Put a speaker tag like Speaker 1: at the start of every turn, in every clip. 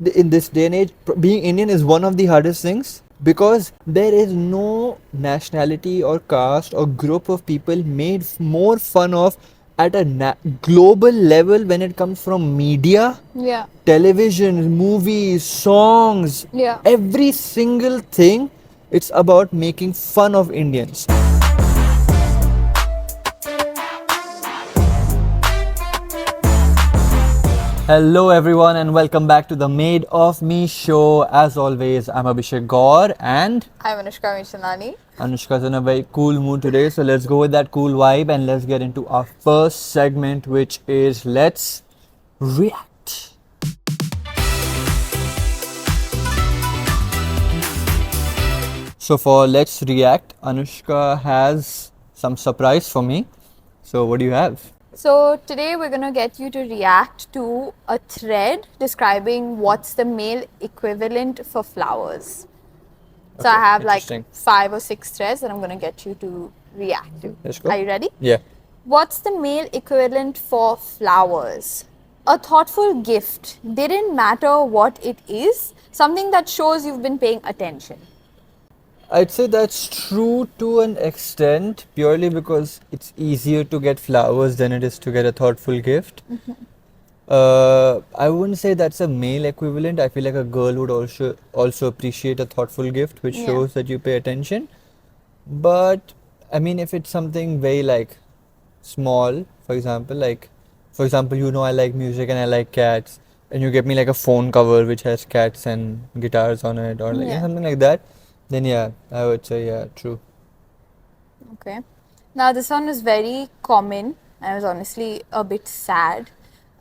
Speaker 1: in this day and age, being Indian is one of the hardest things because there is no nationality or caste or group of people made more fun of at a global level when it comes from media,
Speaker 2: Yeah.
Speaker 1: television, movies, songs,
Speaker 2: Yeah.
Speaker 1: every single thing. It's about making fun of Indians. Hello everyone and welcome back to the Made of Me show. As always, I'm Abhishek Gaur and
Speaker 2: I'm Anushka Michanani.
Speaker 1: Anushka's in a very cool mood today. So let's go with that cool vibe and let's get into our first segment, which is Let's React. So for Let's React, Anushka has some surprise for me. So what do you have?
Speaker 2: So today we're gonna get you to react to a thread describing what's the male equivalent for flowers. So I
Speaker 1: Okay,
Speaker 2: have like
Speaker 1: interesting.
Speaker 2: 5 or 6 threads that I'm gonna get you to react to.
Speaker 1: Let's go.
Speaker 2: Are you ready?
Speaker 1: Yeah.
Speaker 2: What's the male equivalent for flowers? A thoughtful gift. Didn't matter what it is, something that shows you've been paying attention.
Speaker 1: I'd say that's true to an extent, purely because it's easier to get flowers than it is to get a thoughtful gift. I wouldn't say that's a male equivalent. I feel like a girl would also appreciate a thoughtful gift, which
Speaker 2: Yeah.
Speaker 1: shows that you pay attention. But I mean, if it's something very like small, for example, I like music and I like cats, and you get me like a phone cover which has cats and guitars on it, or like
Speaker 2: Yeah.
Speaker 1: something like that, then yeah, I would say yeah, true.
Speaker 2: Okay. Now this one was very common. I was honestly a bit sad.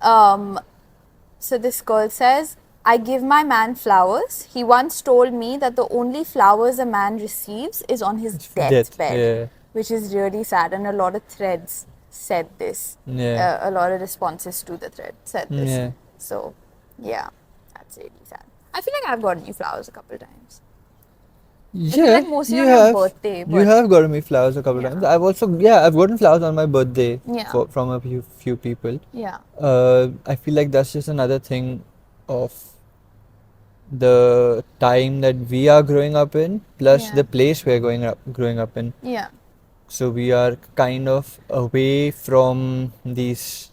Speaker 2: So this girl says, I give my man flowers. He once told me that the only flowers a man receives is on his deathbed,
Speaker 1: Yeah,
Speaker 2: which is really sad. And a lot of threads said this.
Speaker 1: yeah,
Speaker 2: A lot of responses to the thread said this.
Speaker 1: yeah.
Speaker 2: So, yeah, that's really sad. I feel like I've gotten you flowers a couple times. feel
Speaker 1: Yeah,
Speaker 2: like mostly
Speaker 1: you
Speaker 2: on your
Speaker 1: have.
Speaker 2: birthday,
Speaker 1: You
Speaker 2: but-
Speaker 1: have gotten me flowers a couple
Speaker 2: Yeah.
Speaker 1: times. I've gotten flowers on my birthday
Speaker 2: Yeah.
Speaker 1: from a few people.
Speaker 2: Yeah.
Speaker 1: I feel like that's just another thing of the time that we are growing up in, plus
Speaker 2: Yeah.
Speaker 1: the place we're growing up in.
Speaker 2: Yeah.
Speaker 1: So we are kind of away from these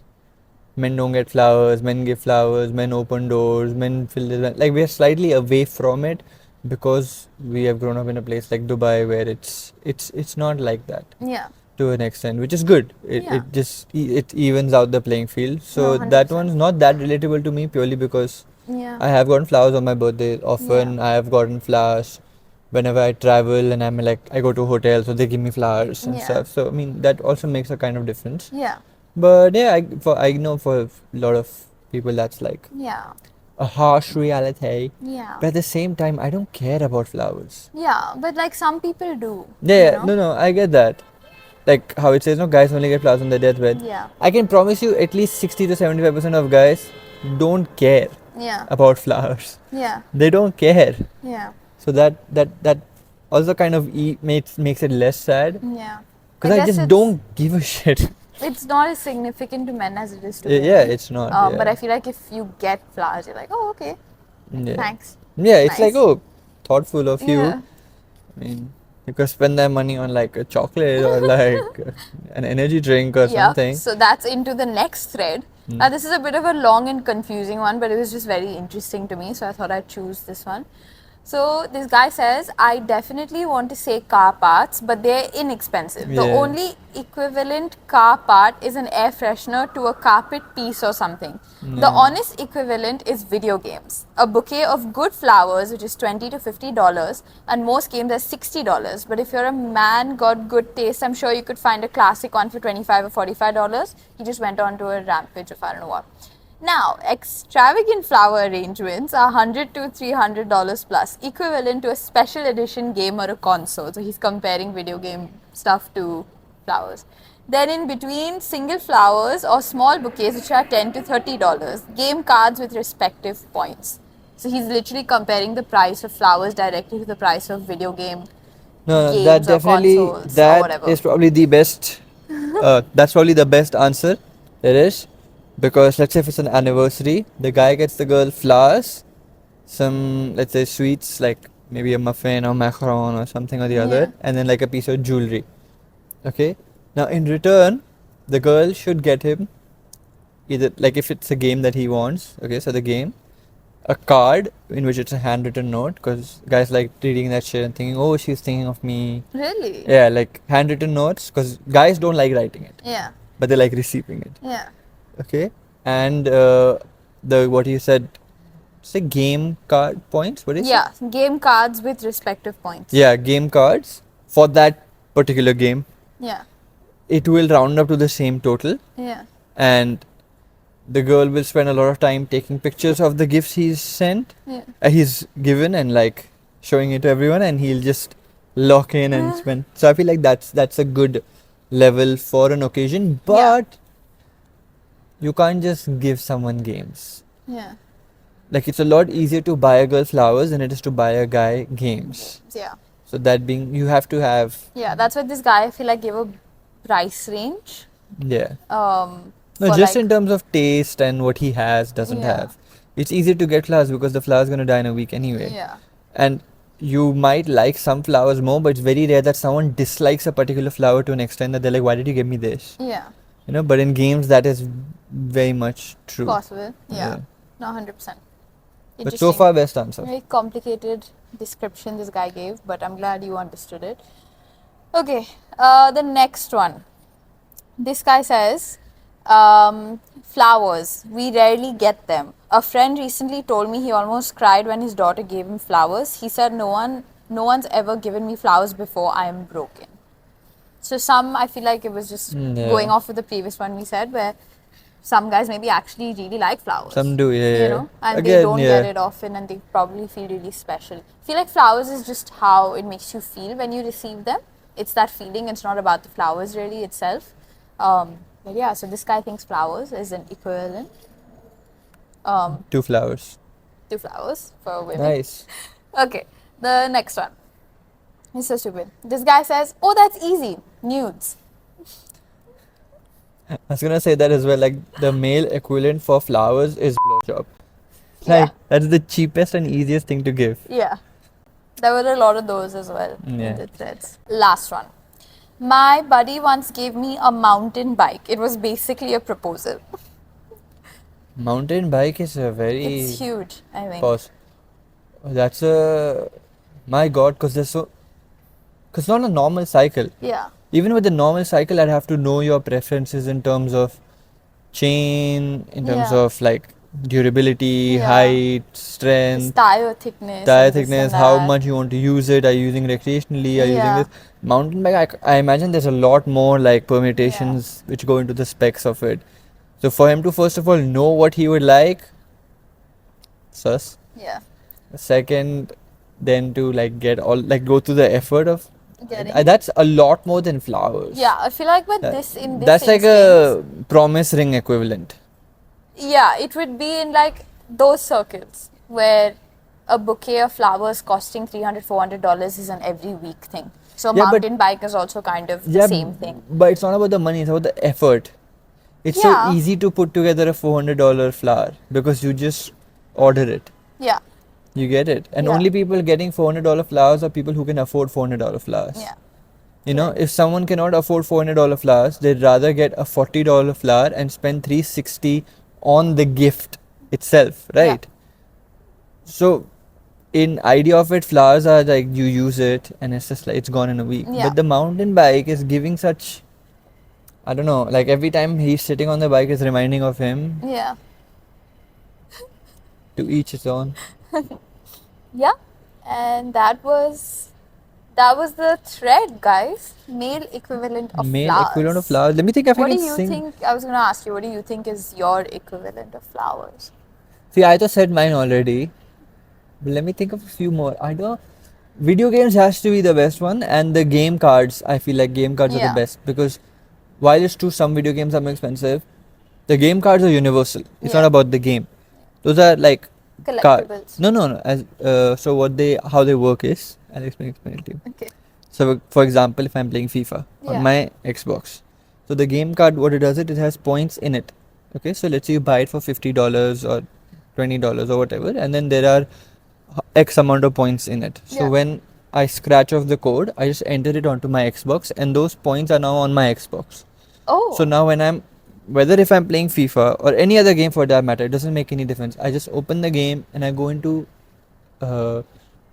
Speaker 1: men don't get flowers, men give flowers, men open doors, men fill this. Like we are slightly away from it because we have grown up in a place like Dubai where it's not like that
Speaker 2: Yeah.
Speaker 1: to an extent, which is good.
Speaker 2: Yeah.
Speaker 1: It just it evens out the playing field. So
Speaker 2: No,
Speaker 1: that
Speaker 2: 100%.
Speaker 1: one's not that relatable to me purely because
Speaker 2: Yeah.
Speaker 1: I have gotten flowers on my birthday often.
Speaker 2: Yeah.
Speaker 1: I have gotten flowers whenever I travel and I'm like I go to a hotel, so they give me flowers and
Speaker 2: Yeah.
Speaker 1: stuff. So I mean that also makes a kind of difference.
Speaker 2: Yeah.
Speaker 1: But yeah, I know for a lot of people that's like
Speaker 2: Yeah.
Speaker 1: a harsh reality.
Speaker 2: Yeah.
Speaker 1: But at the same time, I don't care about flowers.
Speaker 2: Yeah. But like some people do.
Speaker 1: Yeah,
Speaker 2: you know?
Speaker 1: no, I get that. Like how it says, no, guys only get flowers on their deathbed.
Speaker 2: Yeah.
Speaker 1: I can promise you, at least 60 to 75% of guys don't care
Speaker 2: Yeah.
Speaker 1: about flowers.
Speaker 2: Yeah.
Speaker 1: They don't care.
Speaker 2: Yeah.
Speaker 1: So that also kind of makes it less sad
Speaker 2: Yeah.
Speaker 1: because I
Speaker 2: guess
Speaker 1: just
Speaker 2: it's-
Speaker 1: don't give a shit.
Speaker 2: It's not as significant to men as it is to
Speaker 1: Yeah,
Speaker 2: women.
Speaker 1: it's not.
Speaker 2: But
Speaker 1: yeah.
Speaker 2: I feel like if you get flowers, you're like, oh, okay,
Speaker 1: Yeah.
Speaker 2: thanks.
Speaker 1: Yeah, it's like,
Speaker 2: Nice.
Speaker 1: oh, thoughtful of you.
Speaker 2: Yeah.
Speaker 1: I mean, you could spend that money on like a chocolate or like an energy drink or
Speaker 2: Yeah.
Speaker 1: something.
Speaker 2: So that's into the next thread. Now this is a bit of a long and confusing one, but it was just very interesting to me, so I thought I'd choose this one. So this guy says, I definitely want to say car parts, but they're inexpensive. The
Speaker 1: Yeah.
Speaker 2: only equivalent car part is an air freshener to a carpet piece or something. The honest equivalent is video games. A bouquet of good flowers, which is $20 to $50, and most games are $60. But if you're a man, got good taste, I'm sure you could find a classic one for $25 or $45. He just went on to a rampage of I don't know what. Now, extravagant flower arrangements are $100 to $300 plus, equivalent to a special edition game or a console. So he's comparing video game stuff to flowers. Then in between, single flowers or small bouquets which are $10 to $30, game cards with respective points. So he's literally comparing the price of flowers directly to the price of video game.
Speaker 1: No,
Speaker 2: games
Speaker 1: that
Speaker 2: or
Speaker 1: definitely
Speaker 2: consoles or
Speaker 1: that
Speaker 2: whatever.
Speaker 1: is probably the best. That's probably the best answer there is, because let's say if it's an anniversary, the guy gets the girl flowers, some, let's say, sweets like maybe a muffin or macaron or something or the
Speaker 2: Yeah.
Speaker 1: other, and then like a piece of jewelry. Okay. Now in return, the girl should get him either, like if it's a game that he wants. Okay, so the game, a card in which it's a handwritten note, because guys like reading that shit and thinking, oh, she's thinking of me.
Speaker 2: Really?
Speaker 1: Yeah, like handwritten notes, because guys don't like writing it,
Speaker 2: Yeah.
Speaker 1: but they like receiving it.
Speaker 2: Yeah.
Speaker 1: Okay, and the what you said, say game card points. What is it?
Speaker 2: Yeah. Game cards with respective points.
Speaker 1: Yeah, game cards for that particular game.
Speaker 2: Yeah.
Speaker 1: It will round up to the same total,
Speaker 2: Yeah.
Speaker 1: and the girl will spend a lot of time taking pictures of the gifts he's sent,
Speaker 2: Yeah.
Speaker 1: he's given, and like showing it to everyone, and he'll just lock in and spend. So I feel like that's a good level for an occasion, but you can't just give someone games.
Speaker 2: Yeah.
Speaker 1: Like it's a lot easier to buy a girl flowers than it is to buy a guy games.
Speaker 2: Yeah.
Speaker 1: So that being, you have to have,
Speaker 2: Yeah. That's why this guy, I feel like, gave a price range.
Speaker 1: yeah.
Speaker 2: No,
Speaker 1: No, just in terms of taste and what he has, doesn't
Speaker 2: Yeah.
Speaker 1: have. It's easier to get flowers because the flower's gonna die in a week anyway.
Speaker 2: Yeah.
Speaker 1: And you might like some flowers more, but it's very rare that someone dislikes a particular flower to an extent that they're like, why did you give me this?
Speaker 2: Yeah.
Speaker 1: You know, but in games that is very much true.
Speaker 2: Possible. Yeah. No, 100%.
Speaker 1: But so far, best answer.
Speaker 2: Very complicated description this guy gave, but I'm glad you understood it. Okay, the next one. This guy says, flowers. We rarely get them. A friend recently told me he almost cried when his daughter gave him flowers. He said, no one's ever given me flowers before. I am broken. So I feel like it was just
Speaker 1: Yeah.
Speaker 2: going off with the previous one we said, where some guys maybe actually really like flowers.
Speaker 1: Some do, yeah.
Speaker 2: You know, and they
Speaker 1: Again,
Speaker 2: don't
Speaker 1: yeah.
Speaker 2: get it often, and they probably feel really special. I feel like flowers is just how it makes you feel when you receive them. It's that feeling. It's not about the flowers really itself. But yeah, so this guy thinks flowers is an equivalent
Speaker 1: 2 flowers.
Speaker 2: to flowers for women.
Speaker 1: Nice.
Speaker 2: Okay, the next one. It's so stupid. This guy says, oh, that's easy. Nudes.
Speaker 1: I was gonna say that as well. Like the male equivalent for flowers is blowjob. Like that's the cheapest and easiest thing to give.
Speaker 2: Yeah. There were a lot of those as well
Speaker 1: Yeah.
Speaker 2: in the threads. Last one. My buddy once gave me a mountain bike. It was basically a proposal.
Speaker 1: Mountain bike is a very
Speaker 2: It's huge, I think.
Speaker 1: pause. That's a my god, because there's so, because not a normal cycle.
Speaker 2: Yeah.
Speaker 1: Even with the normal cycle, I'd have to know your preferences in terms of chain, in terms
Speaker 2: Yeah.
Speaker 1: of like durability,
Speaker 2: Yeah.
Speaker 1: height,
Speaker 2: It's
Speaker 1: strength,
Speaker 2: tire thickness.
Speaker 1: tire
Speaker 2: and this
Speaker 1: thickness,
Speaker 2: and
Speaker 1: how
Speaker 2: that.
Speaker 1: much you want to use it. Are you using recreationally? Are you
Speaker 2: Yeah.
Speaker 1: using this? Mountain bike, I imagine there's a lot more like permutations which go into the specs of it. So for him to first of all know what he would like, sus.
Speaker 2: Yeah.
Speaker 1: Second, then to like get all, like go through the effort of
Speaker 2: Getting.
Speaker 1: that's a lot more than flowers.
Speaker 2: Yeah, I feel like with
Speaker 1: That-
Speaker 2: this in this
Speaker 1: that's like a promise ring equivalent.
Speaker 2: yeah, it would be in like those circles where a bouquet of flowers costing $300-400 is an every week thing. So
Speaker 1: Yeah, but-
Speaker 2: mountain bike is also kind of the same thing.
Speaker 1: But it's not about the money, it's about the effort. It's
Speaker 2: Yeah.
Speaker 1: so easy to put together a $400 flower because you just order it.
Speaker 2: Yeah,
Speaker 1: You get it. And
Speaker 2: Yeah.
Speaker 1: only people getting $400 flowers are people who can afford $400 flowers.
Speaker 2: yeah,
Speaker 1: You know, if someone cannot afford $400 flowers, they'd rather get a $40 flower and spend $360 on the gift itself, right? So, in idea of it, flowers are like you use it and it's just like it's gone in a week.
Speaker 2: Yeah.
Speaker 1: But the mountain bike is giving such, I don't know, like every time he's sitting on the bike is reminding of him.
Speaker 2: yeah.
Speaker 1: To each his own.
Speaker 2: Yeah, and that was the thread, guys. Male equivalent of
Speaker 1: Male
Speaker 2: flowers.
Speaker 1: equivalent of flowers. Let me think if
Speaker 2: What
Speaker 1: I
Speaker 2: do
Speaker 1: can
Speaker 2: you
Speaker 1: sing.
Speaker 2: think? I was gonna ask you. What do you think is your equivalent of flowers?
Speaker 1: See, I just said mine already. But let me think of a few more. I don't. Video games has to be the best one, and the game cards. I feel like game cards are
Speaker 2: Yeah.
Speaker 1: the best because while it's true some video games are more expensive, the game cards are universal. It's
Speaker 2: Yeah.
Speaker 1: not about the game. Those are like
Speaker 2: Collectibles.
Speaker 1: No. As so how they work is, I'll explain it to you.
Speaker 2: Okay.
Speaker 1: So for example, if I'm playing FIFA
Speaker 2: Yeah.
Speaker 1: on my Xbox, so the game card, what it does, it has points in it. Okay, so let's say you buy it for $50 or $20 or whatever, and then there are X amount of points in it. So
Speaker 2: Yeah.
Speaker 1: when I scratch off the code, I just enter it onto my Xbox, and those points are now on my Xbox. So
Speaker 2: Oh.
Speaker 1: now when whether if I'm playing FIFA or any other game for that matter, it doesn't make any difference. I just open the game and I go into uh,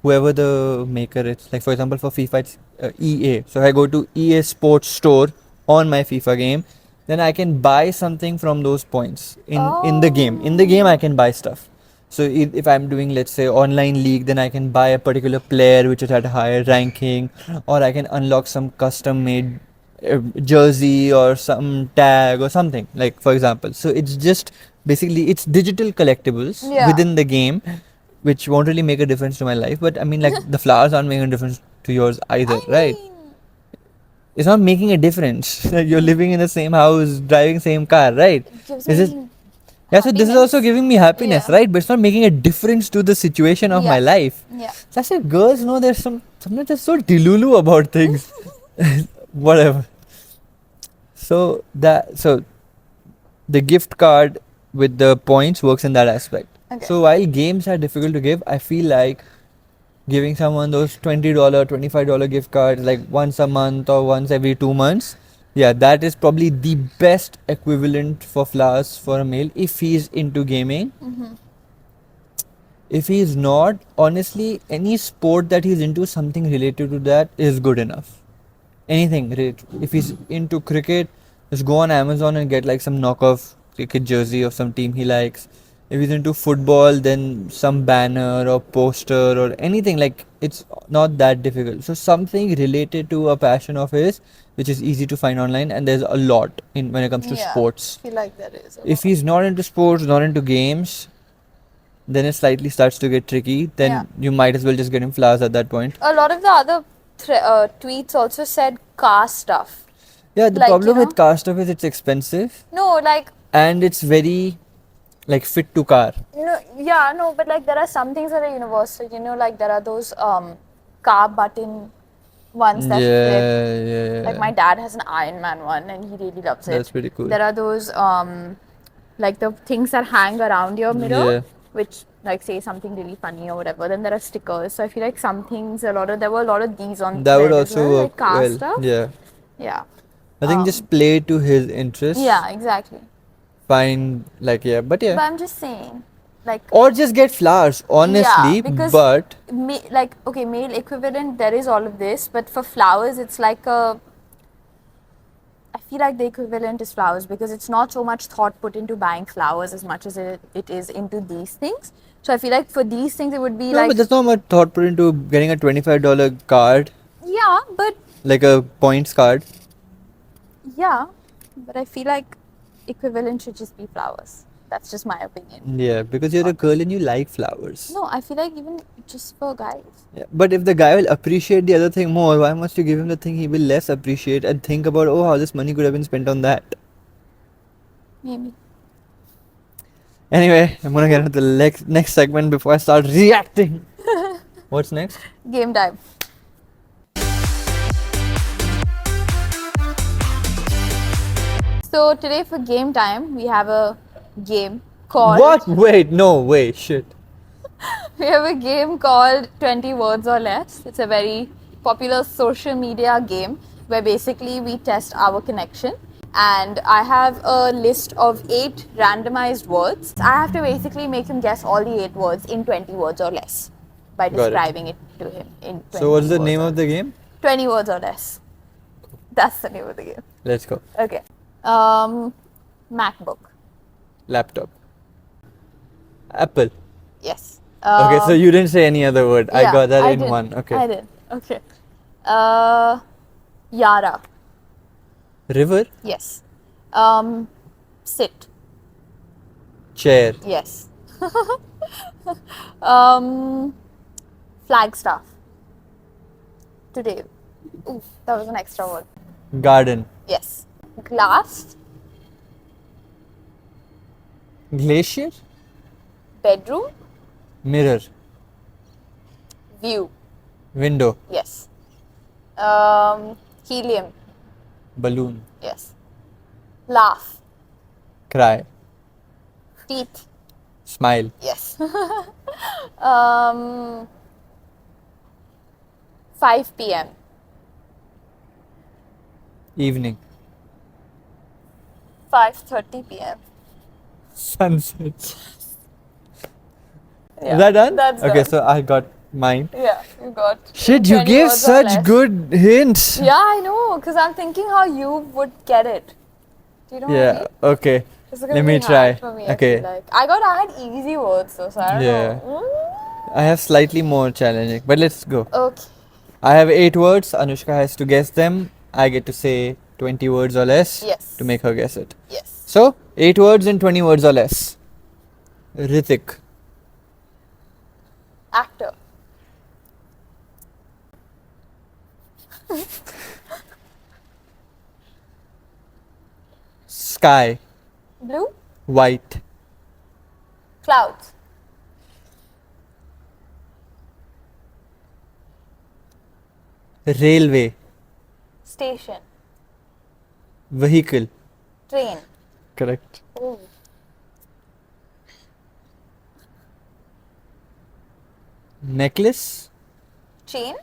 Speaker 1: whoever the maker is. Like for example, for FIFA, it's EA. So I go to EA Sports Store on my FIFA game. Then I can buy something from those points in the game. In the game, I can buy stuff. So if I'm doing, let's say, online league, then I can buy a particular player which is at a higher ranking, or I can unlock some custom made jersey or some tag or something, like for example. So it's just basically it's digital collectibles
Speaker 2: Yeah.
Speaker 1: within the game, which won't really make a difference to my life. But I mean, like the flowers aren't making a difference to yours either, right? It's not making a difference. Like you're living in the same house, driving same car, right?
Speaker 2: It gives
Speaker 1: Is it?
Speaker 2: me
Speaker 1: Yeah, so this is also
Speaker 2: happiness.
Speaker 1: giving me happiness,
Speaker 2: Yeah.
Speaker 1: right? But it's not making a difference to the situation of my
Speaker 2: Yeah.
Speaker 1: life.
Speaker 2: Yeah.
Speaker 1: So I said, girls know there's sometimes they're so delulu about things. Whatever. So the gift card with the points works in that aspect.
Speaker 2: Okay.
Speaker 1: So while games are difficult to give, I feel like giving someone those $20, $25 gift cards like once a month or once every 2 months, yeah, that is probably the best equivalent for flowers for a male if he's into gaming.
Speaker 2: Mm-hmm.
Speaker 1: If he's not, honestly, any sport that he's into, something related to that is good enough. Anything related. If he's into cricket, just go on Amazon and get like some knockoff cricket jersey of some team he likes. If he's into football, then some banner or poster or anything, like it's not that difficult. So something related to a passion of his, which is easy to find online, and there's a lot in when it comes to
Speaker 2: Yeah.
Speaker 1: sports.
Speaker 2: I feel like there is.
Speaker 1: If he's not into sports, not into games, then it slightly starts to get tricky. Then
Speaker 2: Yeah.
Speaker 1: you might as well just get him flowers at that point.
Speaker 2: A lot of the other tweets also said car stuff.
Speaker 1: Yeah, the
Speaker 2: Like,
Speaker 1: problem
Speaker 2: you know?
Speaker 1: with car stuff is it's expensive
Speaker 2: No, like,
Speaker 1: and it's very like fit to car.
Speaker 2: no, yeah, no, but like there are some things that are universal. You know, like there are those car button ones that flip.
Speaker 1: Yeah.
Speaker 2: Like my dad has an Iron Man one and he really loves it.
Speaker 1: That's pretty cool.
Speaker 2: There are those like the things that hang around your mirror,
Speaker 1: Yeah.
Speaker 2: which like say something really funny or whatever. Then there are stickers. So I feel like some things, there were a lot of these on
Speaker 1: That would
Speaker 2: thread as
Speaker 1: also
Speaker 2: well,
Speaker 1: work
Speaker 2: like car
Speaker 1: well.
Speaker 2: stuff.
Speaker 1: Yeah.
Speaker 2: Yeah.
Speaker 1: I think just play to his interests.
Speaker 2: Yeah, exactly.
Speaker 1: Find like but
Speaker 2: But I'm just saying, like,
Speaker 1: or just get flowers, honestly.
Speaker 2: yeah, because
Speaker 1: But
Speaker 2: like okay, male equivalent, there is all of this, but for flowers, it's like a. I feel like the equivalent is flowers because it's not so much thought put into buying flowers as much as it is into these things. So I feel like for these things, it would be
Speaker 1: no,
Speaker 2: like
Speaker 1: but there's not much thought put into getting a $25 card,
Speaker 2: yeah, but
Speaker 1: like a points card.
Speaker 2: yeah, but I feel like equivalent should just be flowers. That's just my opinion.
Speaker 1: Yeah, because you're a girl and you like flowers.
Speaker 2: No, I feel like even just for guys.
Speaker 1: Yeah, but if the guy will appreciate the other thing more, why must you give him the thing he will less appreciate and think about, oh, how this money could have been spent on that?
Speaker 2: Maybe.
Speaker 1: Anyway, I'm gonna get into the next segment before I start reacting. What's next?
Speaker 2: Game time. So today for game time, we have a game called.
Speaker 1: What? Wait, no, wait, shit.
Speaker 2: We have a game called 20 Words or Less. It's a very popular social media game where basically we test our connection. And I have a list of 8 randomized words. I have to basically make him guess all the 8 words in 20 words or less by
Speaker 1: Got it.
Speaker 2: describing it to him in 20
Speaker 1: So, what's the
Speaker 2: words
Speaker 1: name
Speaker 2: or
Speaker 1: of the game?
Speaker 2: 20 words or less. That's the name of the game.
Speaker 1: Let's go.
Speaker 2: Okay. MacBook.
Speaker 1: Laptop. Apple.
Speaker 2: Yes.
Speaker 1: Okay, so you didn't say any other word. I
Speaker 2: yeah,
Speaker 1: got that
Speaker 2: I
Speaker 1: in
Speaker 2: did.
Speaker 1: one. Okay.
Speaker 2: I did. Okay. Yara.
Speaker 1: River.
Speaker 2: Yes. Sit.
Speaker 1: Chair.
Speaker 2: Yes. Flagstaff. Today. Ooh, that was an extra word.
Speaker 1: Garden.
Speaker 2: Yes. Glass.
Speaker 1: Glacier.
Speaker 2: Bedroom.
Speaker 1: Mirror.
Speaker 2: View.
Speaker 1: Window.
Speaker 2: Yes. Helium.
Speaker 1: Balloon.
Speaker 2: Yes. Laugh.
Speaker 1: Cry.
Speaker 2: Teeth.
Speaker 1: Smile.
Speaker 2: Yes. 5 p.m.
Speaker 1: Evening.
Speaker 2: 5:30 p.m.
Speaker 1: Sunset.
Speaker 2: Yeah,
Speaker 1: Is that done?
Speaker 2: that's
Speaker 1: okay,
Speaker 2: done.
Speaker 1: so I got mine.
Speaker 2: Yeah, you got.
Speaker 1: Shit, you
Speaker 2: 20
Speaker 1: gave
Speaker 2: words or
Speaker 1: such
Speaker 2: less.
Speaker 1: good hints.
Speaker 2: Yeah, I know, because I'm thinking how you would get it. Do you know what I mean?
Speaker 1: Yeah, okay.
Speaker 2: It's gonna
Speaker 1: Let
Speaker 2: be
Speaker 1: me
Speaker 2: hard
Speaker 1: try.
Speaker 2: for me,
Speaker 1: Okay.
Speaker 2: I feel like. I had easy words though, so I don't
Speaker 1: Yeah.
Speaker 2: know.
Speaker 1: I have slightly more challenging, but let's go.
Speaker 2: Okay.
Speaker 1: I have 8 words. Anushka has to guess them. I get to say 20 words or less
Speaker 2: Yes.
Speaker 1: to make her guess it.
Speaker 2: Yes.
Speaker 1: So, 8 words and 20 words or less. Rithik.
Speaker 2: Actor.
Speaker 1: Sky.
Speaker 2: Blue.
Speaker 1: White.
Speaker 2: Clouds.
Speaker 1: Railway.
Speaker 2: Station.
Speaker 1: Vehicle.
Speaker 2: Train.
Speaker 1: Correct.
Speaker 2: Oh.
Speaker 1: Necklace.
Speaker 2: Chain.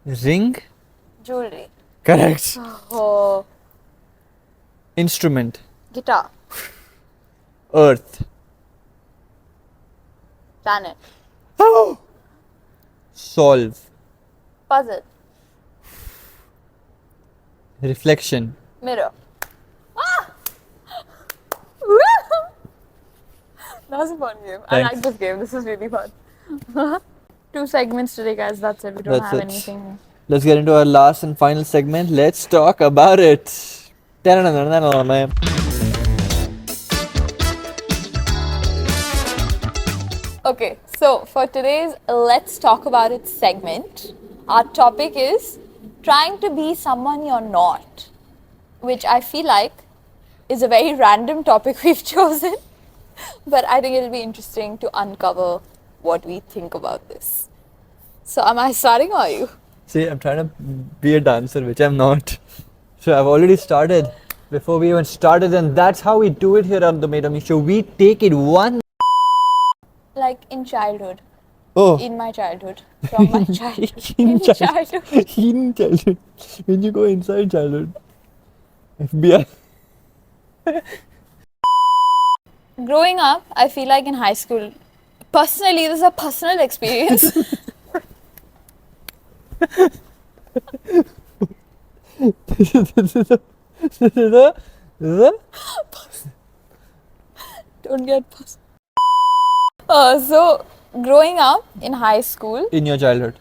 Speaker 1: Ring.
Speaker 2: Jewelry.
Speaker 1: Correct.
Speaker 2: Oh.
Speaker 1: Instrument.
Speaker 2: Guitar.
Speaker 1: Earth.
Speaker 2: Planet.
Speaker 1: Oh. Solve.
Speaker 2: Puzzle.
Speaker 1: Reflection.
Speaker 2: Mirror. Ah! That was a fun game. I
Speaker 1: Thanks.
Speaker 2: like this game. This is really fun. 2 segments today, guys. That's it. We don't
Speaker 1: That's
Speaker 2: have
Speaker 1: it.
Speaker 2: anything.
Speaker 1: Let's get into our last and final segment. Let's talk about it.
Speaker 2: Okay, so for today's Let's Talk About It segment, our topic is trying to be someone you're not, which I feel like is a very random topic we've chosen, but I think it'll be interesting to uncover what we think about this. So, am I starting or are you?
Speaker 1: See, I'm trying to be a dancer, which I'm not. So I've already started before we even started, and that's how we do it here on the Madam Show. We take it one.
Speaker 2: Like in childhood.
Speaker 1: Oh.
Speaker 2: In my childhood. From my childhood.
Speaker 1: In
Speaker 2: childhood.
Speaker 1: In childhood. When you go inside childhood. FBI.
Speaker 2: Growing up, I feel like in high school, personally, this is a personal experience. Don't get personal. So, growing up in high school,
Speaker 1: In your childhood.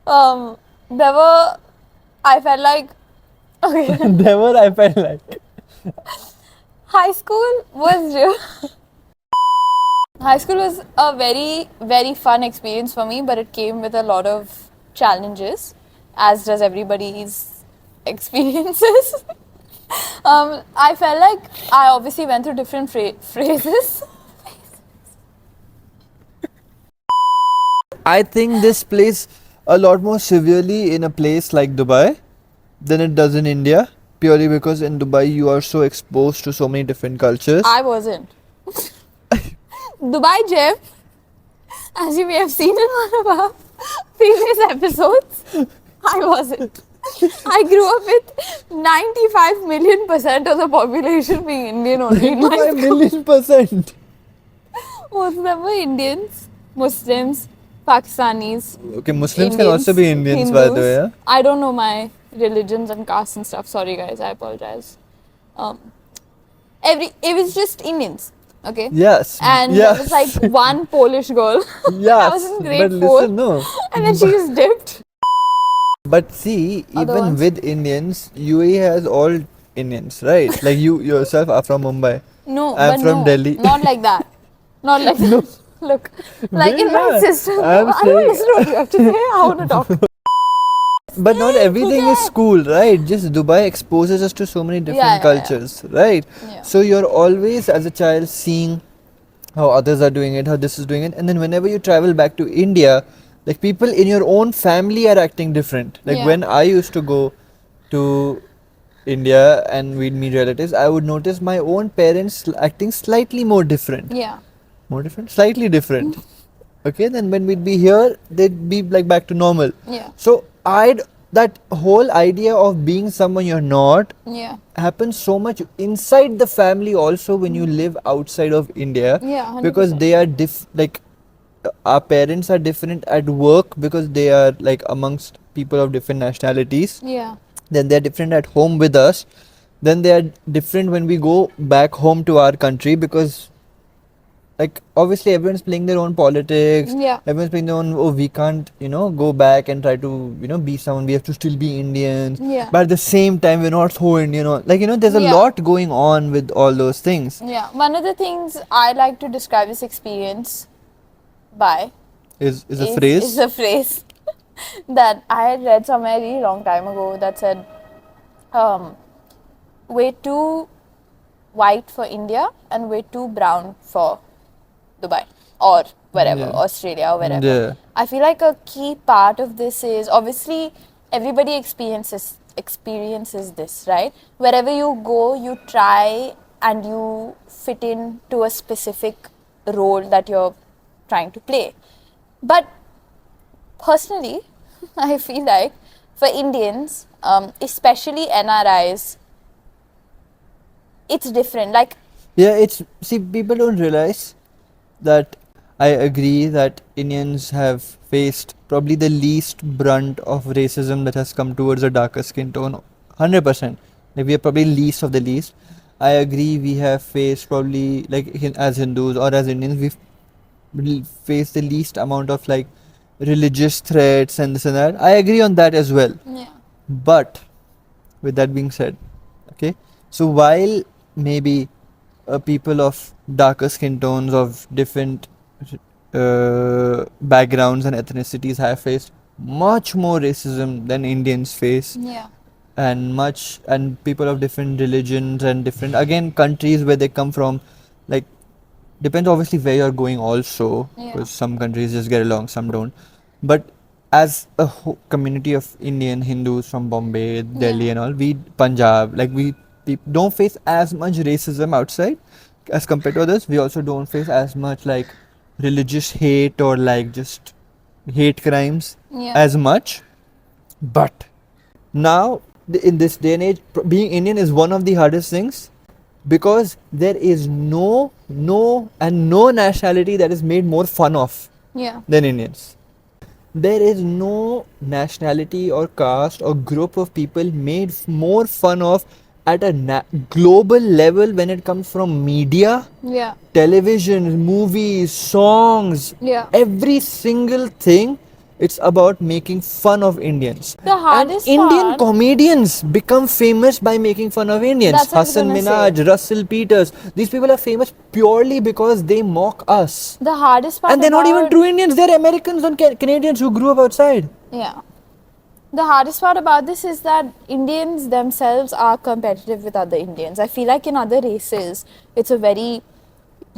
Speaker 2: there were, I felt like, okay,
Speaker 1: There were, I felt like.
Speaker 2: high school was high school was a very, very fun experience for me, but it came with a lot of challenges, as does everybody's experiences. I felt like I obviously went through different phrases.
Speaker 1: I think this plays a lot more severely in a place like Dubai than it does in India, purely because in Dubai you are so exposed to so many different cultures.
Speaker 2: I wasn't. Dubai Gem, as you may have seen in one of our previous episodes, I wasn't. I grew up with 95,000,000% of the population being Indian only in my
Speaker 1: 95
Speaker 2: school.
Speaker 1: million %.
Speaker 2: Most of them were Indians, Muslims, Pakistanis.
Speaker 1: Okay, Muslims can also be Indians, by the way. Yeah?
Speaker 2: I don't know my religions and castes and stuff. Sorry, guys. I apologize. It was just Indians. Okay.
Speaker 1: Yes.
Speaker 2: And
Speaker 1: yes.
Speaker 2: there was like one Polish girl.
Speaker 1: Yes.
Speaker 2: I was in grade
Speaker 1: but
Speaker 2: 4.
Speaker 1: listen, no.
Speaker 2: And then she just dipped.
Speaker 1: But see,
Speaker 2: Other
Speaker 1: even
Speaker 2: ones.
Speaker 1: with Indians, UAE has all Indians, right? Like you yourself are from Mumbai.
Speaker 2: No,
Speaker 1: I'm
Speaker 2: but
Speaker 1: from
Speaker 2: no,
Speaker 1: Delhi.
Speaker 2: Not like that. Not like that. Look, like in my
Speaker 1: Yeah,
Speaker 2: system.
Speaker 1: I'm
Speaker 2: I don't
Speaker 1: saying-
Speaker 2: listen to what you have to say. I want to talk.
Speaker 1: But not everything is school, right? Just Dubai exposes us to so many different
Speaker 2: Yeah.
Speaker 1: cultures, right?
Speaker 2: Yeah.
Speaker 1: So you're always, as a child, seeing how others are doing it, how this is doing it, and then whenever you travel back to India, like people in your own family are acting different. Like
Speaker 2: Yeah.
Speaker 1: when I used to go to India and we'd meet relatives, I would notice my own parents acting slightly more different.
Speaker 2: Yeah.
Speaker 1: More different? Slightly different. Okay, then when we'd be here, they'd be like back to normal.
Speaker 2: Yeah.
Speaker 1: So that whole idea of being someone you're not
Speaker 2: Yeah.
Speaker 1: happens so much inside the family also when you live outside of India,
Speaker 2: Yeah.
Speaker 1: because
Speaker 2: 100%.
Speaker 1: they are like our parents are different at work because they are like amongst people of different nationalities.
Speaker 2: Yeah.
Speaker 1: Then they're different at home with us. Then they are different when we go back home to our country, because like obviously everyone's playing their own politics.
Speaker 2: Yeah.
Speaker 1: Everyone's playing their own, oh, we can't, go back and try to, be someone. We have to still be Indians.
Speaker 2: Yeah.
Speaker 1: But at the same time, we're not so Indian. Like, there's a
Speaker 2: Yeah.
Speaker 1: lot going on with all those things.
Speaker 2: Yeah. One of the things I like to describe this experience by
Speaker 1: Is a phrase.
Speaker 2: is a phrase that I had read somewhere a really long time ago that said, we're too white for India and we're too brown for Dubai or wherever,
Speaker 1: Yeah.
Speaker 2: Australia or wherever.
Speaker 1: Yeah.
Speaker 2: I feel like a key part of this is obviously everybody experiences this, right? Wherever you go, you try and you fit in to a specific role that you're trying to play. But personally, I feel like for Indians, especially NRIs, it's different. Like,
Speaker 1: Yeah, see, people don't realize that I agree that Indians have faced probably the least brunt of racism that has come towards a darker skin tone. 100%. Like, we are probably least of the least. I agree we have faced probably, like, as Hindus or as Indians, we've faced the least amount of like religious threats and this and that. I agree on that as well.
Speaker 2: yeah,
Speaker 1: But with that being said, okay, so while maybe people of darker skin tones of different backgrounds and ethnicities have faced much more racism than Indians face,
Speaker 2: yeah,
Speaker 1: and people of different religions and different, again, countries where they come from, like, depends obviously where you're going also,
Speaker 2: yeah,
Speaker 1: because some countries just get along, some don't. But as a community of Indian Hindus from Bombay, Delhi,
Speaker 2: Yeah.
Speaker 1: and all, we Punjab, like we don't face as much racism outside as compared to others. We also don't face as much like religious hate or like just hate crimes
Speaker 2: yeah,
Speaker 1: as much. But now, in this day and age, being Indian is one of the hardest things, because there is no nationality that is made more fun of
Speaker 2: yeah,
Speaker 1: than Indians. There is no nationality or caste or group of people made more fun of at a global level when it comes from media,
Speaker 2: yeah,
Speaker 1: television, movies, songs,
Speaker 2: yeah.
Speaker 1: every single thing. It's about making fun of Indians.
Speaker 2: The hardest
Speaker 1: And Indian
Speaker 2: part-
Speaker 1: comedians become famous by making fun of Indians.
Speaker 2: That's what I was
Speaker 1: Hassan
Speaker 2: gonna
Speaker 1: Minhaj,
Speaker 2: say.
Speaker 1: Russell Peters. These people are famous purely because they mock us.
Speaker 2: The hardest part
Speaker 1: And they're not even
Speaker 2: about-
Speaker 1: true Indians, they're Americans and Canadians who grew up outside.
Speaker 2: Yeah. The hardest part about this is that Indians themselves are competitive with other Indians. I feel like in other races, it's a very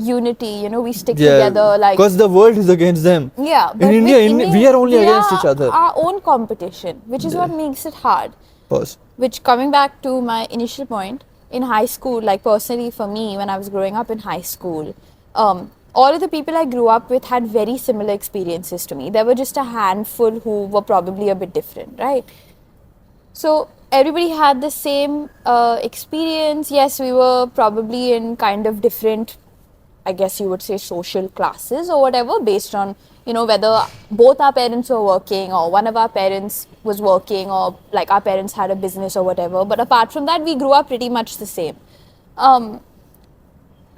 Speaker 2: unity, we stick together. Like,
Speaker 1: because the world is against them.
Speaker 2: yeah,
Speaker 1: In India, we are only against each other.
Speaker 2: Our own competition, which is what makes it hard.
Speaker 1: Pause.
Speaker 2: Which, coming back to my initial point, in high school, like personally for me, when I was growing up in high school, all of the people I grew up with had very similar experiences to me. There were just a handful who were probably a bit different, right? So everybody had the same experience. Yes, we were probably in kind of different, I guess you would say, social classes or whatever, based on, whether both our parents were working or one of our parents was working, or like our parents had a business or whatever. But apart from that, we grew up pretty much the same.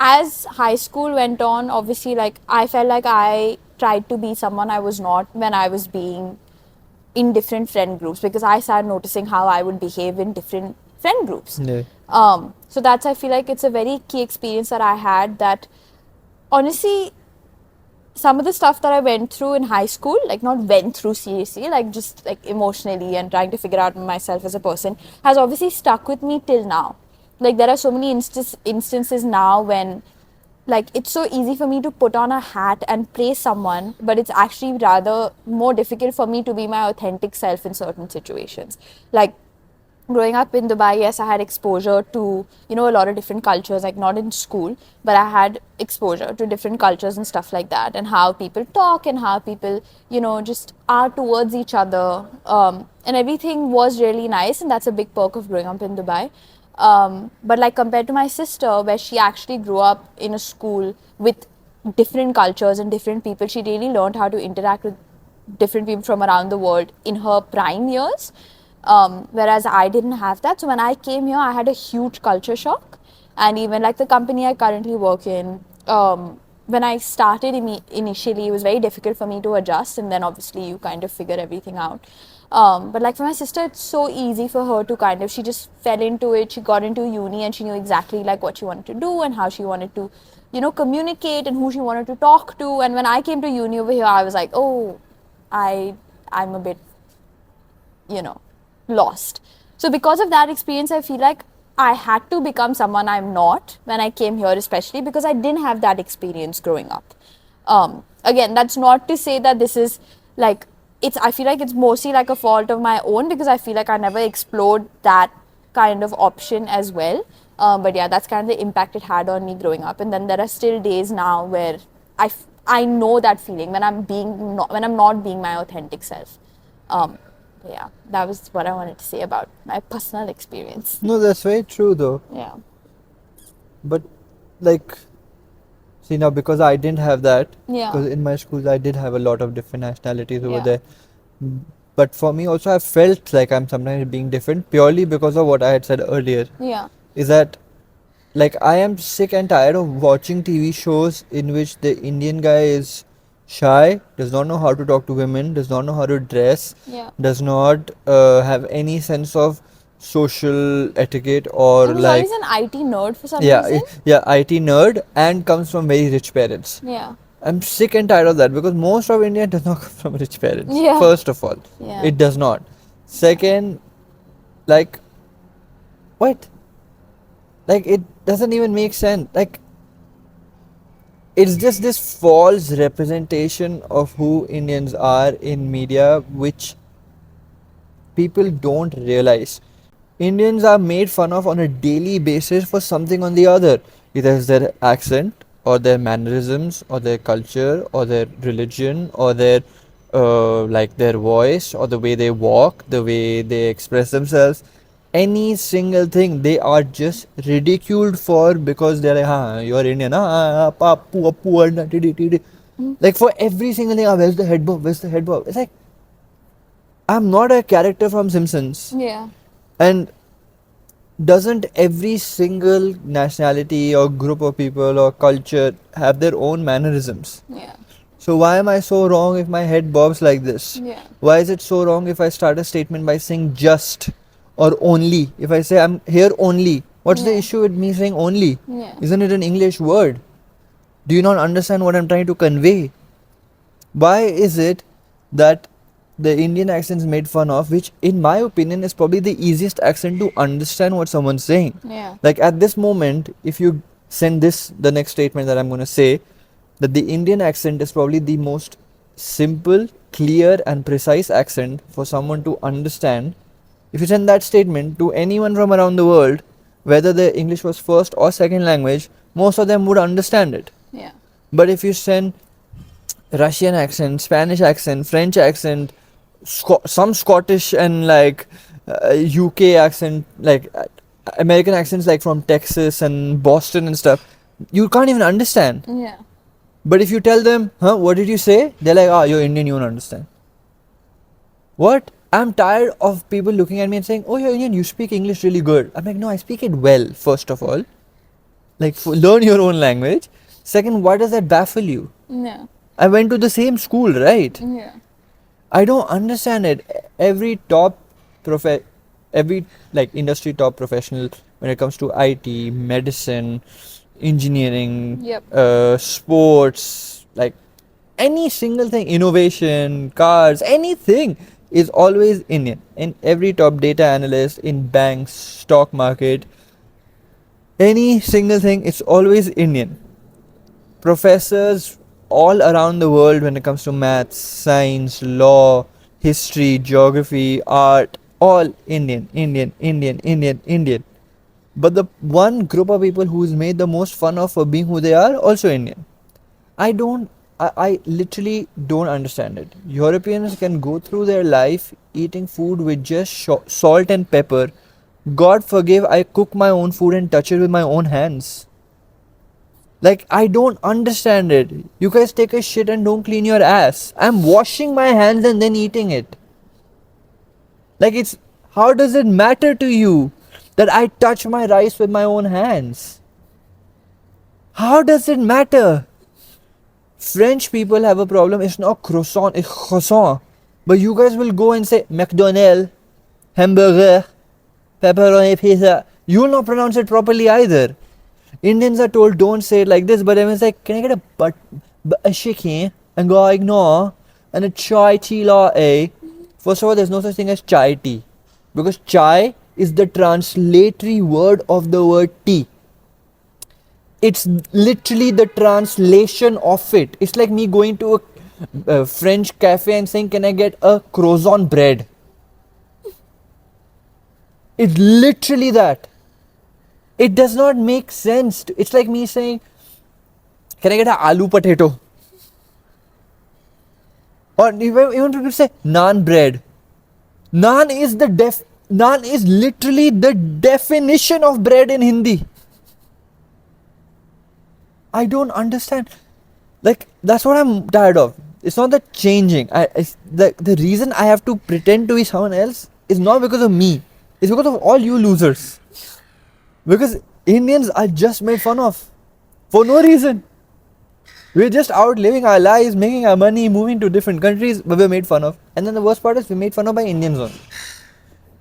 Speaker 2: As high school went on, obviously, like, I felt like I tried to be someone I was not when I was being in different friend groups, because I started noticing how I would behave in different friend groups.
Speaker 1: Yeah.
Speaker 2: So that's, I feel like it's a very key experience that I had, that honestly, some of the stuff that I went through in high school, like not went through seriously, like just like emotionally and trying to figure out myself as a person, has obviously stuck with me till now. Like, there are so many instances now when, like, it's so easy for me to put on a hat and play someone, but it's actually rather more difficult for me to be my authentic self in certain situations. Like, growing up in Dubai, yes, I had exposure to, you know, a lot of different cultures, like not in school, but I had exposure to different cultures and stuff like that, and how people talk and how people, you know, just are towards each other. And everything was really nice, and that's a big perk of growing up in Dubai. But like compared to my sister, where she actually grew up in a school with different cultures and different people, she really learned how to interact with different people from around the world in her prime years. Whereas I didn't have that. So when I came here, I had a huge culture shock. And even like the company I currently work in, when I started initially, it was very difficult for me to adjust. And then obviously you kind of figure everything out. But like for my sister, it's so easy for her to kind of, she just fell into it. She got into uni and she knew exactly like what she wanted to do and how she wanted to, you know, communicate and who she wanted to talk to. And when I came to uni over here, I was like, oh, I'm a bit, you know, lost. So because of that experience, I feel like I had to become someone I'm not when I came here, especially because I didn't have that experience growing up. Again, that's not to say that this is like, it's, I feel like it's mostly like a fault of my own, because I feel like I never explored that kind of option as well. But yeah, that's kind of the impact it had on me growing up. And then there are still days now where I know that feeling when when I'm not being my authentic self. But yeah, that was what I wanted to say about my personal experience.
Speaker 1: No, that's very true though.
Speaker 2: Yeah.
Speaker 1: But like, see now, because I didn't have that,
Speaker 2: Yeah.
Speaker 1: because in my schools I did have a lot of different nationalities over
Speaker 2: Yeah.
Speaker 1: there. But for me also, I felt like I'm sometimes being different purely because of what I had said earlier.
Speaker 2: Yeah.
Speaker 1: Is that like I am sick and tired of watching TV shows in which the Indian guy is shy, does not know how to talk to women, does not know how to dress,
Speaker 2: Yeah.
Speaker 1: does not have any sense of social etiquette,
Speaker 2: And
Speaker 1: or
Speaker 2: was
Speaker 1: like
Speaker 2: always an IT nerd for some
Speaker 1: yeah,
Speaker 2: reason.
Speaker 1: yeah, IT nerd, and comes from very rich parents.
Speaker 2: Yeah.
Speaker 1: I'm sick and tired of that, because most of India does not come from rich parents.
Speaker 2: Yeah.
Speaker 1: First of all,
Speaker 2: Yeah.
Speaker 1: it does not. Second, like, what? Like, it doesn't even make sense. Like, it's just this false representation of who Indians are in media, which people don't realize. Indians are made fun of on a daily basis for something or the other. Either it's their accent, or their mannerisms, or their culture, or their religion, or their like their voice, or the way they walk, the way they express themselves. Any single thing they are just ridiculed for, because they're like, you're Indian, poor, like for every single thing, where's the head bob? Where's the head bob? It's like, I'm not a character from Simpsons.
Speaker 2: Yeah.
Speaker 1: And doesn't every single nationality or group of people or culture have their own mannerisms?
Speaker 2: Yeah.
Speaker 1: So why am I so wrong if my head bobs like this?
Speaker 2: Yeah.
Speaker 1: Why is it so wrong if I start a statement by saying just or only? If I say I'm here only, what's the
Speaker 2: Yeah.
Speaker 1: issue with me saying only?
Speaker 2: Yeah.
Speaker 1: Isn't it an English word? Do you not understand what I'm trying to convey? Why is it that the Indian accent is made fun of, which in my opinion is probably the easiest accent to understand what someone's saying?
Speaker 2: Yeah.
Speaker 1: Like at this moment, if you send this, the next statement that I'm going to say, that the Indian accent is probably the most simple, clear, and precise accent for someone to understand. If you send that statement to anyone from around the world, whether the English was first or second language, most of them would understand it.
Speaker 2: Yeah.
Speaker 1: But if you send Russian accent, Spanish accent, French accent, some Scottish and like UK accent, like American accents, like from Texas and Boston and stuff, you can't even understand.
Speaker 2: Yeah.
Speaker 1: But if you tell them, what did you say? They're like, you're Indian, you don't understand. What? I'm tired of people looking at me and saying, oh, you're Indian, you speak English really good. I'm like, no, I speak it well, first of all. Like, learn your own language. Second, why does that baffle you?
Speaker 2: Yeah.
Speaker 1: I went to the same school, right?
Speaker 2: Yeah.
Speaker 1: I don't understand it. Every like industry top professional, when it comes to IT, medicine, engineering,
Speaker 2: Yep.
Speaker 1: sports, like any single thing, innovation, cars, anything is always Indian. In every top data analyst, in banks, stock market, any single thing, it's always Indian. Professors all around the world when it comes to maths, science, law, history, geography, art, all Indian, Indian, Indian, Indian, Indian. But the one group of people who's made the most fun of for being who they are, also Indian. I literally don't understand it. Europeans can go through their life eating food with just salt and pepper. God forgive, I cook my own food and touch it with my own hands. Like, I don't understand it. You guys take a shit and don't clean your ass. I'm washing my hands and then eating it. Like, it's, how does it matter to you that I touch my rice with my own hands? How does it matter? French people have a problem. It's not croissant, it's croissant. But you guys will go and say McDonald's, hamburger, pepperoni pizza. You will not pronounce it properly either. Indians are told don't say it like this, but everyone's like, can I get a chicken and go like no, and a chai tea latte? First of all, there's no such thing as chai tea, because chai is the translatory word of the word tea. It's literally the translation of it. It's like me going to a French cafe and saying, can I get a croissant bread? It's literally that. It does not make sense. It's like me saying, can I get an aloo potato? Or even people say naan bread. Naan is literally the definition of bread in Hindi. I don't understand. Like, that's what I'm tired of. It's not the changing. The reason I have to pretend to be someone else is not because of me. It's because of all you losers. Because Indians are just made fun of. For no reason. We're just out living our lives, making our money, moving to different countries, but we're made fun of. And then the worst part is we're made fun of by Indians only.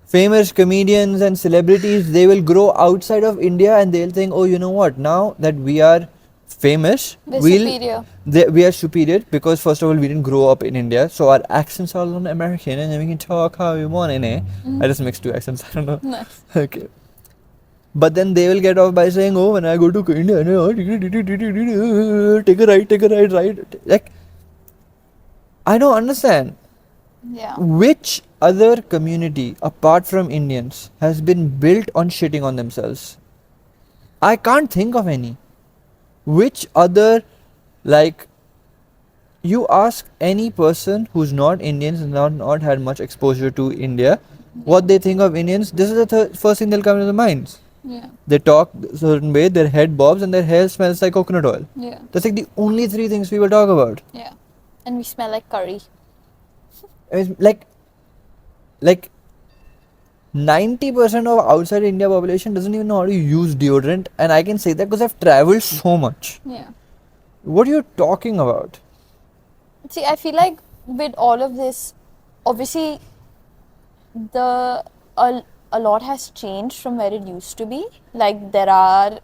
Speaker 1: Famous comedians and celebrities, they will grow outside of India and they'll think, oh, you know what, now that we are famous, we are superior because first of all we didn't grow up in India, so our accents are all American and then we can talk how we want in it. I just mixed two accents, I don't know.
Speaker 2: Nice.
Speaker 1: Okay. But then they will get off by saying, oh, when I go to India, take a right. Like, I don't understand.
Speaker 2: Yeah.
Speaker 1: Which other community apart from Indians has been built on shitting on themselves? I can't think of any. Which other, like, you ask any person who's not Indians and not had much exposure to India, what they think of Indians, this is the first thing that'll come to their minds.
Speaker 2: Yeah.
Speaker 1: They talk a certain way, their head bobs and their hair smells like coconut oil.
Speaker 2: Yeah.
Speaker 1: That's like the only three things people talk about.
Speaker 2: Yeah. And we smell like curry.
Speaker 1: It's like 90% of outside India population doesn't even know how to use deodorant, and I can say that because I've traveled so much.
Speaker 2: Yeah.
Speaker 1: What are you talking about?
Speaker 2: See, I feel like with all of this, obviously, a lot has changed from where it used to be. Like, there are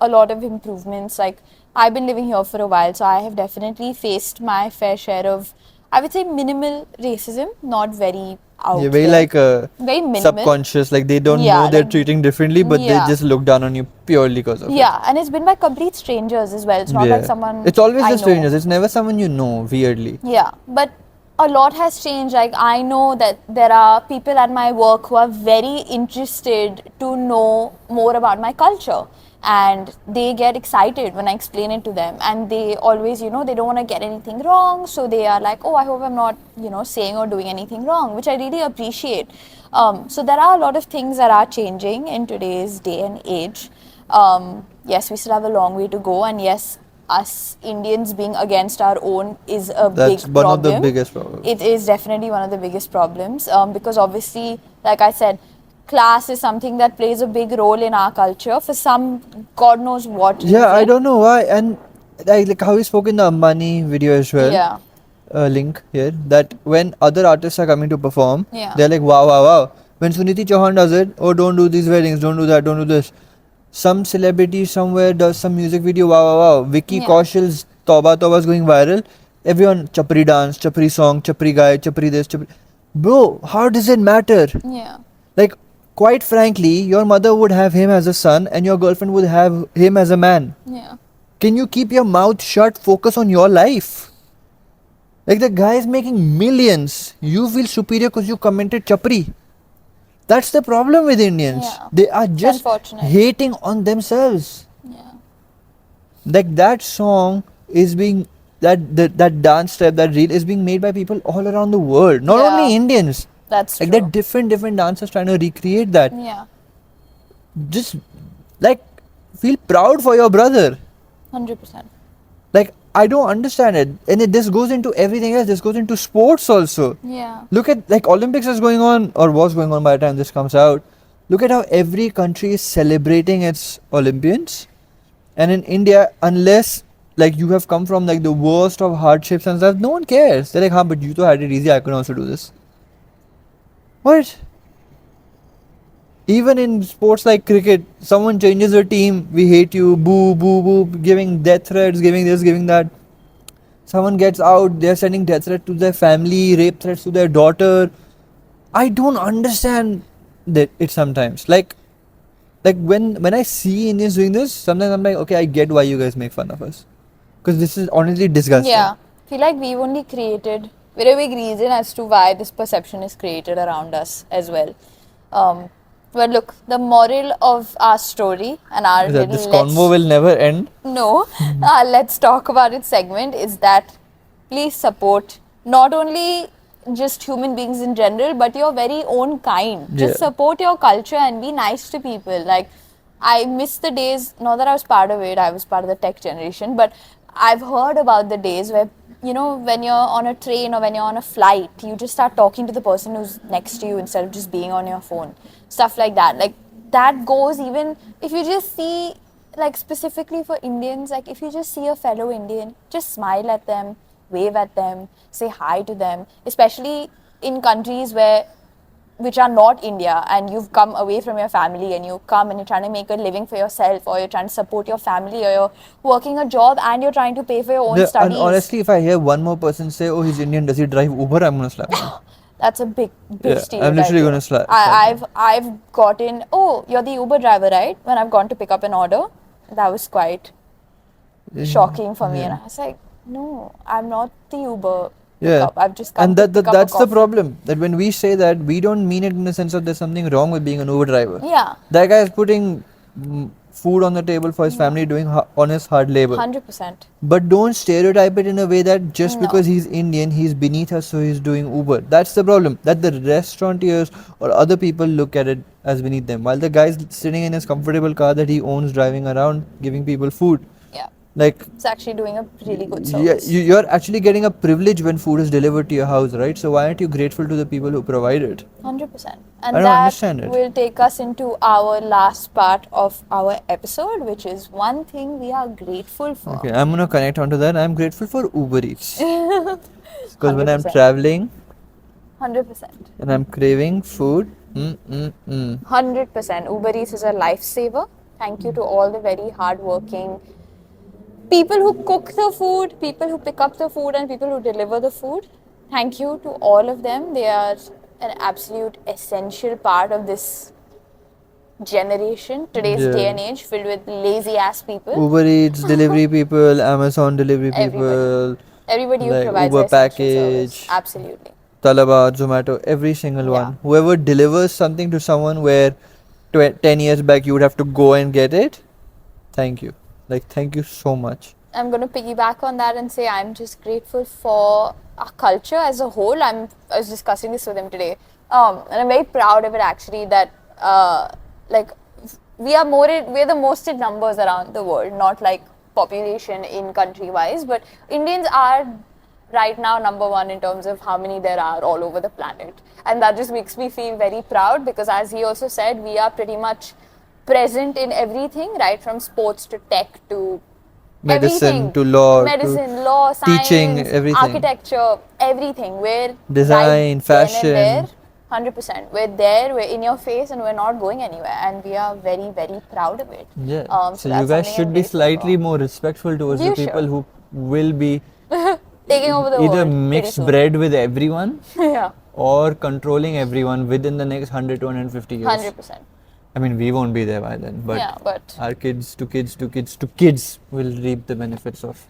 Speaker 2: a lot of improvements. Like, I've been living here for a while, so I have definitely faced my fair share of, I would say, minimal racism, not very out
Speaker 1: You're very
Speaker 2: there.
Speaker 1: like
Speaker 2: very minimal.
Speaker 1: subconscious, like they don't know they're treating differently, but they just look down on you purely because of it.
Speaker 2: Yeah, and it's been by complete strangers as well. It's not like someone
Speaker 1: It's always
Speaker 2: I
Speaker 1: the
Speaker 2: know.
Speaker 1: strangers. It's never someone you know, weirdly.
Speaker 2: Yeah, but a lot has changed. Like, I know that there are people at my work who are very interested to know more about my culture, and they get excited when I explain it to them, and they always, they don't want to get anything wrong, so they are like, oh, I hope I'm not, saying or doing anything wrong, which I really appreciate. So there are a lot of things that are changing in today's day and age. Yes, we still have a long way to go, and yes, us Indians being against our own is a big problem.
Speaker 1: That's one of the biggest problems.
Speaker 2: It is definitely one of the biggest problems, because obviously, like I said, class is something that plays a big role in our culture for some God knows what reason.
Speaker 1: Yeah, I don't know why. And like how we spoke in the Ambani video as well.
Speaker 2: Yeah.
Speaker 1: Link here, that when other artists are coming to perform, they're like, wow. When Suniti Chauhan does it, oh, don't do these weddings, don't do that, don't do this. Some celebrity somewhere does some music video, wow. Vicky Kaushal's Tauba is going viral. Everyone, chapri dance, chapri song, chapri guy, chapri this, chapri. Bro, how does it matter?
Speaker 2: Yeah.
Speaker 1: Like, quite frankly, your mother would have him as a son and your girlfriend would have him as a man.
Speaker 2: Yeah.
Speaker 1: Can you keep your mouth shut, focus on your life? Like, the guy is making millions. You feel superior because you commented chapri. That's the problem with Indians.
Speaker 2: Yeah.
Speaker 1: They are
Speaker 2: It's
Speaker 1: just
Speaker 2: unfortunate.
Speaker 1: hating on themselves.
Speaker 2: Yeah.
Speaker 1: Like that song is being that dance step, that reel is being made by people all around the world, not
Speaker 2: Yeah.
Speaker 1: only Indians.
Speaker 2: That's
Speaker 1: Like
Speaker 2: true.
Speaker 1: they're different dancers trying to recreate that.
Speaker 2: Yeah.
Speaker 1: Just like feel proud for your brother.
Speaker 2: 100%.
Speaker 1: Like I don't understand it, and this goes into everything else. This goes into sports also.
Speaker 2: Yeah.
Speaker 1: Look at like Olympics is going on or was going on by the time this comes out. Look at how every country is celebrating its Olympians, and in India, unless like you have come from like the worst of hardships and stuff, no one cares. They're like, "Huh, but you two had it easy. I can also do this." What? Even in sports like cricket, someone changes a team, we hate you, boo, boo, boo, giving death threats, giving this, giving that. Someone gets out, they're sending death threats to their family, rape threats to their daughter. I don't understand that it sometimes. Like when I see Indians doing this, sometimes I'm like, okay, I get why you guys make fun of us, because this is honestly disgusting.
Speaker 2: Yeah. Feel like we've only created very big reason as to why this perception is created around us as well. But look, the moral of our story and our
Speaker 1: Is that
Speaker 2: little
Speaker 1: this convo will never end.
Speaker 2: no, let's talk about it segment is that please support not only just human beings in general, but your very own kind. Just
Speaker 1: Yeah.
Speaker 2: support your culture and be nice to people. Like, I miss the days, not that I was part of it, I was part of the tech generation, but I've heard about the days where, you know, when you're on a train or when you're on a flight, you just start talking to the person who's next to you instead of just being on your phone. Stuff like that. Like, that goes even if you just see, like, specifically for Indians, like, if you just see a fellow Indian, just smile at them, wave at them, say hi to them, especially in countries which are not India, and you've come away from your family and you come and you're trying to make a living for yourself, or you're trying to support your family, or you're working a job and you're trying to pay for your own
Speaker 1: And
Speaker 2: studies.
Speaker 1: honestly, if I hear one more person say, "Oh, he's Indian, does he drive Uber?" I'm gonna slap him.
Speaker 2: That's a big
Speaker 1: Yeah,
Speaker 2: stereotype.
Speaker 1: I'm literally gonna slap
Speaker 2: I've gotten, oh, you're the Uber driver, right? When I've gone to pick up an order, that was quite shocking for me, and I was like, no, I'm not the Uber pickup. I've just come
Speaker 1: and
Speaker 2: to pick up a
Speaker 1: that's the
Speaker 2: coffee.
Speaker 1: problem, that when we say that, we don't mean it in the sense of there's something wrong with being an Uber driver.
Speaker 2: Yeah,
Speaker 1: That guy is putting food on the table for his family, doing honest hard labor.
Speaker 2: 100%.
Speaker 1: But don't stereotype it in a way that just
Speaker 2: No.
Speaker 1: because he's Indian, he's beneath us, so he's doing Uber. That's the problem. That the restaurateurs or other people look at it as beneath them, while the guy's sitting in his comfortable car that he owns, driving around, giving people food.
Speaker 2: Yeah,
Speaker 1: Like,
Speaker 2: it's actually doing a really good
Speaker 1: yeah,
Speaker 2: service.
Speaker 1: you're actually getting a privilege when food is delivered to your house, right? So why aren't you grateful to the people who provide it?
Speaker 2: 100%.
Speaker 1: I
Speaker 2: And
Speaker 1: don't
Speaker 2: that
Speaker 1: understand it.
Speaker 2: will take us into our last part of our episode, which is one thing we are grateful for.
Speaker 1: Okay, I'm gonna connect onto that. I'm grateful for Uber Eats, because when I'm
Speaker 2: 100%.
Speaker 1: traveling
Speaker 2: 100%.
Speaker 1: and I'm craving food,
Speaker 2: 100%. Uber Eats is a lifesaver. Thank you to all the very hardworking people who cook the food, people who pick up the food, and people who deliver the food. Thank you to all of them. They are an absolute essential part of this generation, today's
Speaker 1: Yeah.
Speaker 2: day and age, filled with lazy ass people.
Speaker 1: Uber Eats delivery people, Amazon delivery
Speaker 2: Everybody.
Speaker 1: people,
Speaker 2: Everybody who
Speaker 1: like
Speaker 2: provides
Speaker 1: Uber
Speaker 2: essential
Speaker 1: package,
Speaker 2: service. Absolutely.
Speaker 1: Talabat, Zomato, every single
Speaker 2: Yeah.
Speaker 1: one. Whoever delivers something to someone where 10 years back you would have to go and get it, thank you. Like, thank you so much.
Speaker 2: I'm going to piggyback on that and say I'm just grateful for our culture as a whole. I was discussing this with him today, and I'm very proud of it actually. That like we're the most in numbers around the world, not like population in country wise, but Indians are right now number one in terms of how many there are all over the planet, and that just makes me feel very proud because, as he also said, we are pretty much present in everything, right from sports to tech to
Speaker 1: Medicine
Speaker 2: everything.
Speaker 1: to law,
Speaker 2: medicine,
Speaker 1: to
Speaker 2: law, science,
Speaker 1: teaching, everything.
Speaker 2: architecture, everything. We're
Speaker 1: Design,
Speaker 2: right
Speaker 1: fashion.
Speaker 2: then and there, 100%. We're there, we're in your face, and we're not going anywhere, and we are very, very proud of it.
Speaker 1: Yeah.
Speaker 2: So
Speaker 1: So
Speaker 2: that's
Speaker 1: you guys
Speaker 2: something
Speaker 1: should
Speaker 2: I'm
Speaker 1: be
Speaker 2: grateful
Speaker 1: slightly
Speaker 2: for.
Speaker 1: more respectful towards
Speaker 2: You
Speaker 1: the people
Speaker 2: should.
Speaker 1: who will be
Speaker 2: Taking over the
Speaker 1: either
Speaker 2: world pretty
Speaker 1: mixed
Speaker 2: soon.
Speaker 1: bread with everyone
Speaker 2: Yeah,
Speaker 1: or controlling everyone within the next 100 to 150 years.
Speaker 2: 100%.
Speaker 1: I mean, we won't be there by then, but
Speaker 2: Yeah, but
Speaker 1: our kids to kids to kids to kids will reap the benefits of.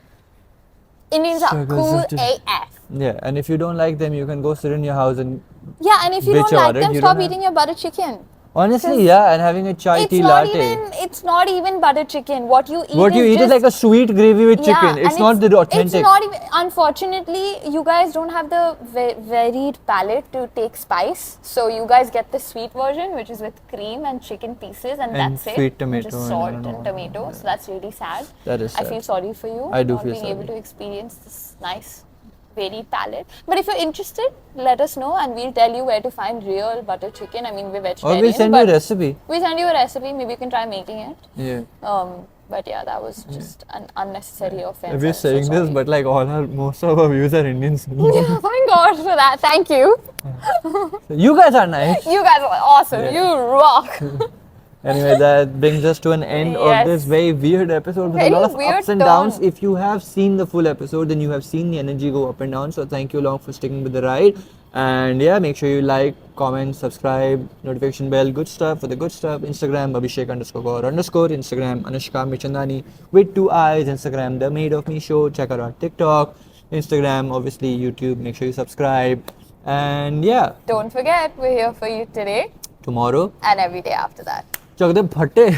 Speaker 2: Indians are
Speaker 1: struggles
Speaker 2: cool
Speaker 1: of the-
Speaker 2: AF.
Speaker 1: Yeah, and if you don't like them, you can go sit in your house and
Speaker 2: Yeah, and if you
Speaker 1: Which
Speaker 2: don't like
Speaker 1: ordered,
Speaker 2: them,
Speaker 1: you
Speaker 2: stop
Speaker 1: don't have-
Speaker 2: eating your butter chicken.
Speaker 1: Honestly, yeah, and having a chai tea latte.
Speaker 2: It's not even butter chicken. What you eat
Speaker 1: What you
Speaker 2: is
Speaker 1: eat
Speaker 2: just
Speaker 1: is like a sweet gravy with chicken.
Speaker 2: yeah,
Speaker 1: It's
Speaker 2: and
Speaker 1: not the authentic.
Speaker 2: It's not even. Unfortunately, you guys don't have the varied palate to take spice. So you guys get the sweet version, which is with cream and chicken pieces, and that's it.
Speaker 1: sweet tomato
Speaker 2: Just
Speaker 1: and
Speaker 2: salt
Speaker 1: I don't know
Speaker 2: and
Speaker 1: what.
Speaker 2: tomato. So that's really sad.
Speaker 1: That is
Speaker 2: I
Speaker 1: sad.
Speaker 2: feel sorry for you.
Speaker 1: I do
Speaker 2: not
Speaker 1: feel
Speaker 2: being
Speaker 1: sorry.
Speaker 2: able to experience this nice varied palette. But if you're interested, let us know, and we'll tell you where to find real butter chicken. I mean, we're
Speaker 1: Or
Speaker 2: vegetarians.
Speaker 1: we'll send you a
Speaker 2: but
Speaker 1: recipe.
Speaker 2: we'll send you a recipe. Maybe you can try making it.
Speaker 1: Yeah.
Speaker 2: But yeah, that was just an unnecessary offense.
Speaker 1: We're
Speaker 2: I'm so
Speaker 1: saying this,
Speaker 2: sorry.
Speaker 1: but like most of our views are Indians.
Speaker 2: Yeah, thank God for that. Thank you.
Speaker 1: You guys are nice.
Speaker 2: You guys are awesome.
Speaker 1: Yeah.
Speaker 2: You rock.
Speaker 1: Anyway, that brings us to an end of
Speaker 2: Yes.
Speaker 1: this very weird episode with a
Speaker 2: Very
Speaker 1: lot of
Speaker 2: weird
Speaker 1: ups and
Speaker 2: turn.
Speaker 1: downs. If you have seen the full episode, then you have seen the energy go up and down. So thank you along for sticking with the ride. And yeah, make sure you like, comment, subscribe, notification bell, good stuff for the good stuff. Instagram, Abhishek_Gaur_, Instagram, Anushka Michandani with 2 eyes. Instagram, The Made of Me Show. Check out our TikTok, Instagram, obviously YouTube. Make sure you subscribe. And yeah,
Speaker 2: Don't forget, we're here for you today
Speaker 1: tomorrow,
Speaker 2: and every day after that.
Speaker 1: Chak de bhatte.